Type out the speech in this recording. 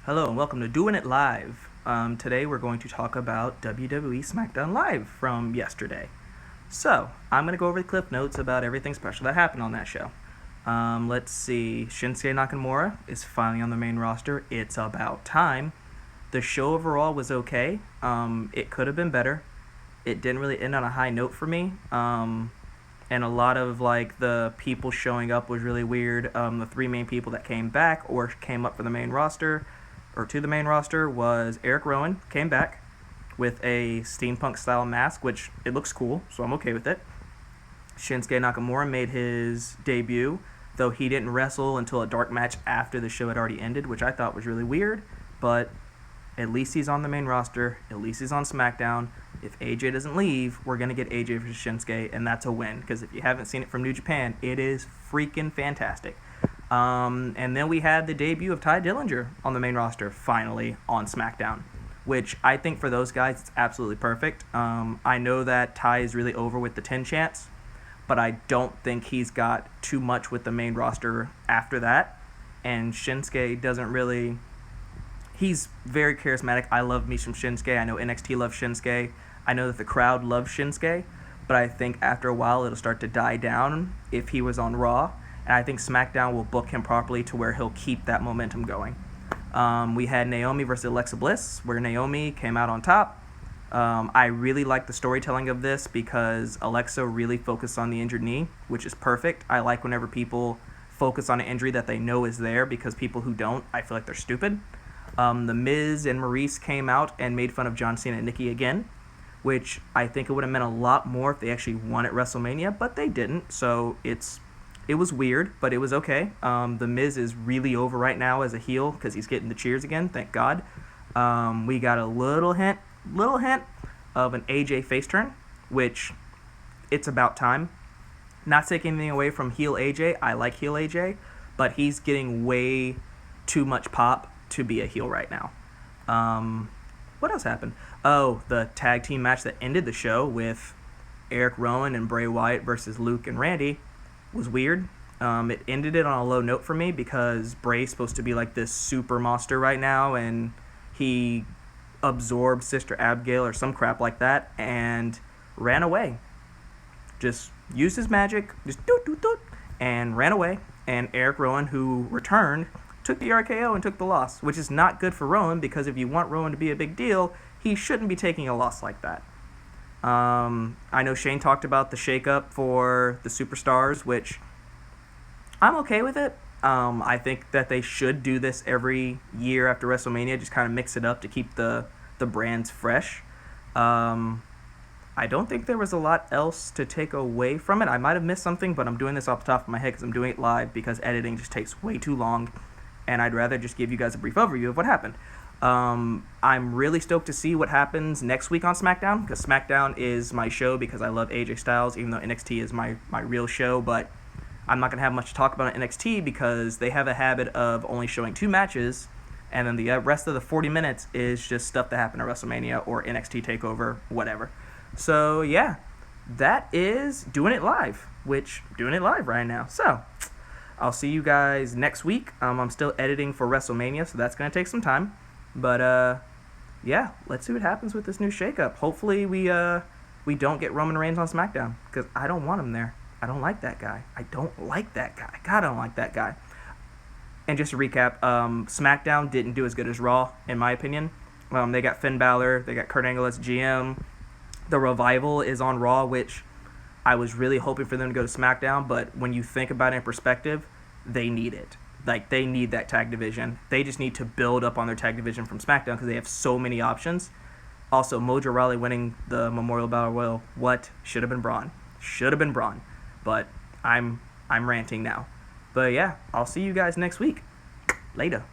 Hello and welcome to Doing It Live. Today we're going to talk about WWE Smackdown Live from yesterday. So, I'm going to go over the clip notes about everything special that happened on that show. Let's see. Shinsuke Nakamura is finally on the main roster. It's about time. The show overall was okay. It could have been better. It didn't really end on a high note for me. And a lot of the people showing up was really weird. The three main people that came back or came up for the main roster or to the main roster was Eric Rowan, came back with a steampunk style mask, which it looks cool, so I'm okay with it. Shinsuke Nakamura made his debut, though he didn't wrestle until a dark match after the show had already ended, which I thought was really weird, but at least he's on the main roster, at least he's on SmackDown. If AJ doesn't leave, we're going to get AJ versus Shinsuke, and that's a win, because if you haven't seen it from New Japan, it is freaking fantastic. And then we had the debut of Ty Dillinger on the main roster, finally, on SmackDown, which I think for those guys, it's absolutely perfect. I know that Ty is really over with the 10 chance, but I don't think he's got too much with the main roster after that. And Shinsuke doesn't really... He's very charismatic. I love me some Shinsuke. I know NXT loves Shinsuke. I know that the crowd loves Shinsuke, but I think after a while it'll start to die down if he was on Raw. And I think SmackDown will book him properly to where he'll keep that momentum going. We had Naomi versus Alexa Bliss, where Naomi came out on top. I really like the storytelling of this because Alexa really focused on the injured knee, which is perfect. I like whenever people focus on an injury that they know is there, because people who don't, I feel like they're stupid. The Miz and Maurice came out and made fun of John Cena and Nikki again, which I think it would have meant a lot more if they actually won at WrestleMania, but they didn't, so it was weird, but it was okay. The Miz is really over right now as a heel because he's getting the cheers again, thank God. We got a little hint of an AJ face turn, which it's about time. Not taking anything away from heel AJ, I like heel AJ, but he's getting way too much pop to be a heel right now. What else happened? Oh, the tag team match that ended the show with Eric Rowan and Bray Wyatt versus Luke and Randy was weird. It ended it on a low note for me because Bray's supposed to be like this super monster right now, and he absorbed Sister Abigail or some crap like that and ran away. Just used his magic, just doot, and ran away. And Eric Rowan, who returned, took the RKO and took the loss, which is not good for Rowan, because if you want Rowan to be a big deal, he shouldn't be taking a loss like that. I know Shane talked about the shakeup for the Superstars, which I'm okay with it. I think that they should do this every year after WrestleMania, just kind of mix it up to keep the brands fresh. I don't think there was a lot else to take away from it. I might have missed something, but I'm doing this off the top of my head because I'm doing it live, because editing just takes way too long, and I'd rather just give you guys a brief overview of what happened. I'm really stoked to see what happens next week on SmackDown, because SmackDown is my show because I love AJ Styles, even though NXT is my real show, but I'm not going to have much to talk about on NXT because they have a habit of only showing 2 matches, and then the rest of the 40 minutes is just stuff that happened at WrestleMania or NXT TakeOver, whatever. So, yeah, that is Doing It Live, which, doing it live right now. So, I'll see you guys next week. I'm still editing for WrestleMania, so that's going to take some time. But, yeah, let's see what happens with this new shakeup. Hopefully we don't get Roman Reigns on SmackDown, because I don't want him there. I don't like that guy. God, I don't like that guy. And just to recap, SmackDown didn't do as good as Raw, in my opinion. They got Finn Balor, they got Kurt Angle as GM. The Revival is on Raw, which I was really hoping for them to go to SmackDown, but when you think about it in perspective, they need it. They need that tag division. They just need to build up on their tag division from SmackDown because they have so many options. Also, Mojo Rawley winning the Memorial Battle Royal, what? Should have been Braun. But I'm ranting now. But yeah, I'll see you guys next week. Later.